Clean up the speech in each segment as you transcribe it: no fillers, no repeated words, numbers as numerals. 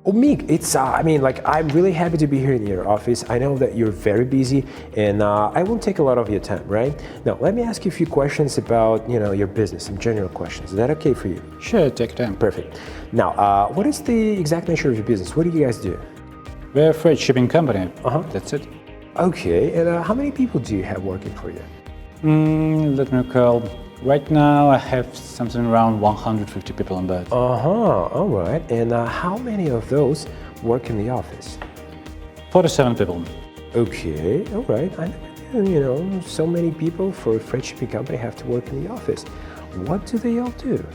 Oh, Meek, I'm really happy to be here in your office. I know that you're very busy, and I won't take a lot of your time, right? Now, let me ask you a few questions about, your business, some general questions. Is that okay for you? Sure, take time. Perfect. Now, what is the exact nature of your business? What do you guys do? We're a freight shipping company. That's it. Okay, and how many people do you have working for you? Let me recall. Right now, I have something around 150 people on board. All right. And how many of those work in the office? 47 people. Okay, all right. I never knew, so many people for a freight shipping company have to work in the office. What do they all do?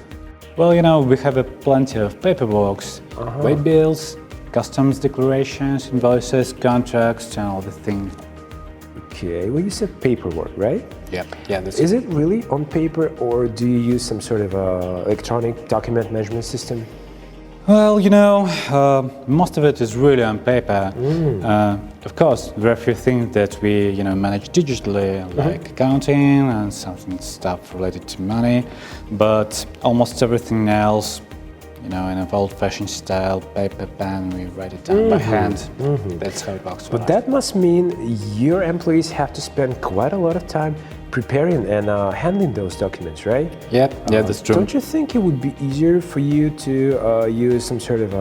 Well, we have plenty of paperwork, weight bills, customs declarations, invoices, contracts, and all the things. Okay, well, you said paperwork, right? Yep. Yeah, that's Is it really on paper, or do you use some sort of electronic document management system? Well, most of it is really on paper. Of course, there are a few things that we, manage digitally, like accounting and some stuff related to money, but almost everything else, in an old-fashioned style, paper, pen, we write it down by hand. That's how it works. But that must mean your employees have to spend quite a lot of time preparing and handling those documents, right? Yep, yeah, that's true. Don't you think it would be easier for you to use some sort of,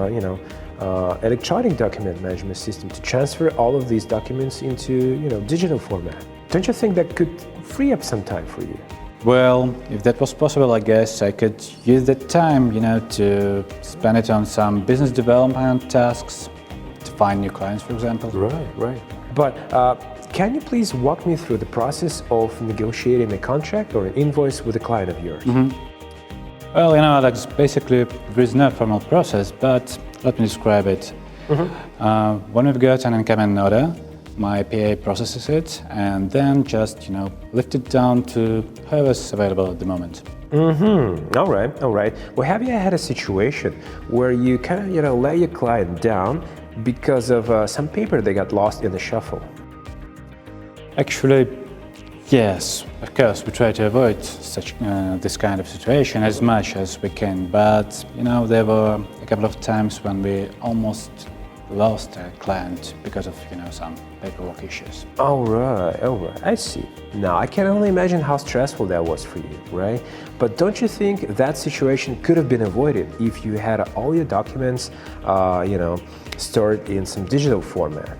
electronic document management system to transfer all of these documents into, digital format? Don't you think that could free up some time for you? Well, if that was possible, I guess I could use that time, to spend it on some business development tasks, to find new clients, for example. Right. But can you please walk me through the process of negotiating a contract or an invoice with a client of yours? Well, Alex, basically there is no formal process, but let me describe it. When we've got an incoming order, my PA processes it and then just, lift it down to whoever's available at the moment. All right. Well, have you had a situation where you kind of, let your client down because of some paper that got lost in the shuffle? Actually, yes, of course, we try to avoid this kind of situation as much as we can, but, there were a couple of times when we almost lost a client because of, some paperwork issues. All right, I see. Now, I can only imagine how stressful that was for you, right? But don't you think that situation could have been avoided if you had all your documents, stored in some digital format?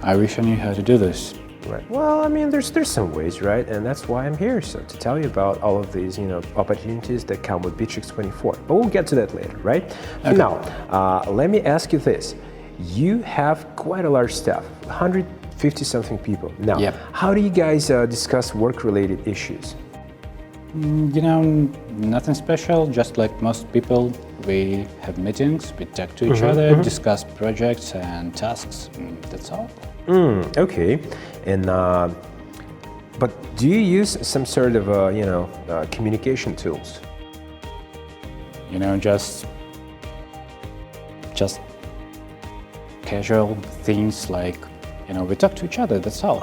I wish I knew how to do this. Right. Well, there's some ways, right? And that's why I'm here, so to tell you about all of these, opportunities that come with Bitrix24. But we'll get to that later, right? Okay. Now, let me ask you this. You have quite a large staff, 150-something people. Now, How do you guys discuss work-related issues? Nothing special, just like most people. We have meetings, we talk to each other, discuss projects and tasks, and that's all. Okay. And but do you use some sort of communication tools? Just casual things like, we talk to each other, that's all.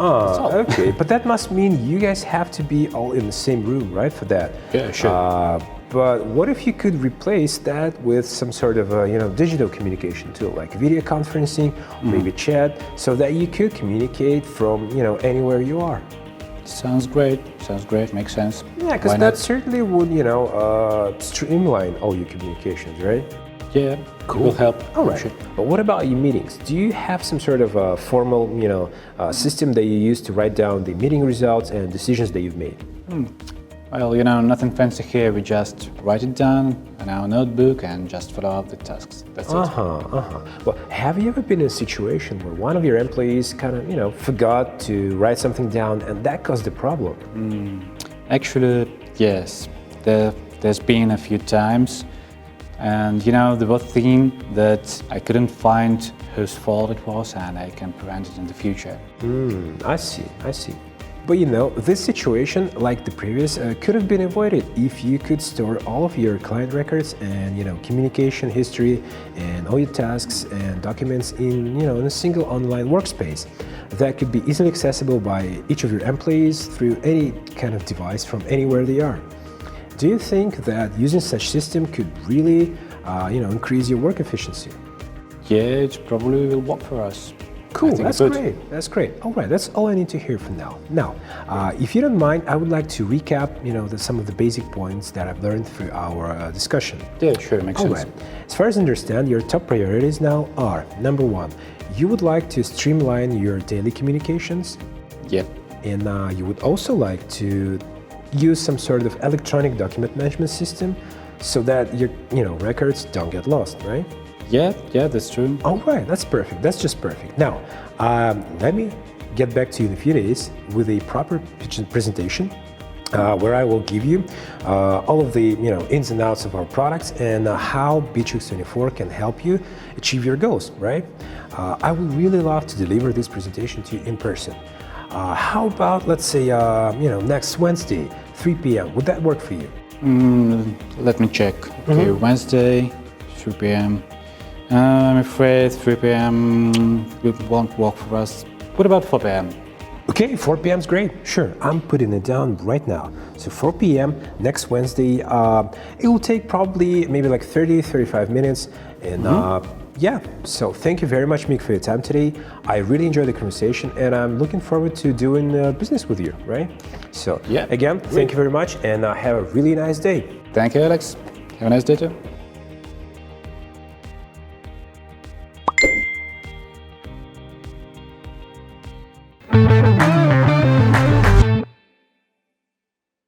Okay. But that must mean you guys have to be all in the same room, right, for that? Yeah, sure. But what if you could replace that with some sort of digital communication tool, like video conferencing, maybe chat, so that you could communicate from anywhere you are? Sounds great, makes sense. Yeah, because that certainly would streamline all your communications, right? Yeah, cool. Will help. All right. But what about your meetings? Do you have some sort of formal system that you use to write down the meeting results and decisions that you've made? Well, nothing fancy here. We just write it down in our notebook and just follow up the tasks. That's it. Well, have you ever been in a situation where one of your employees kind of, forgot to write something down and that caused the problem? Actually, yes. There's been a few times. And, the one thing that I couldn't find whose fault it was, and I can prevent it in the future. I see. But this situation, like the previous, could have been avoided if you could store all of your client records and communication history and all your tasks and documents in in a single online workspace that could be easily accessible by each of your employees through any kind of device from anywhere they are. Do you think that using such system could really increase your work efficiency? yeah, it probably will work for us. Cool, I think that's it would. great. That's great. All right, that's all I need to hear for now. Now, if you don't mind, I would like to recap, some of the basic points that I've learned through our discussion. Yeah, sure, makes All sense. right. As far as I understand, your top priorities now are: number one, you would like to streamline your daily communications, Yep. and you would also like to use some sort of electronic document management system so that your records don't get lost, right? Yeah, that's true. All right, that's perfect. That's just perfect. Now, let me get back to you in a few days with a proper presentation where I will give you all of the ins and outs of our products and how Bitrix24 can help you achieve your goals. Right? I would really love to deliver this presentation to you in person. How about, let's say, next Wednesday, 3 p.m. Would that work for you? Let me check. Okay, Wednesday, 3 p.m. I'm afraid 3 p.m. won't work for us. What about 4 p.m.? Okay, 4 p.m. is great. Sure, I'm putting it down right now. So 4 p.m. next Wednesday. It will take probably maybe like 35 minutes. And yeah, so thank you very much, Mick, for your time today. I really enjoyed the conversation and I'm looking forward to doing business with you, right? So Yeah, again, thank you very much and have a really nice day. Thank you, Alex. Have a nice day too.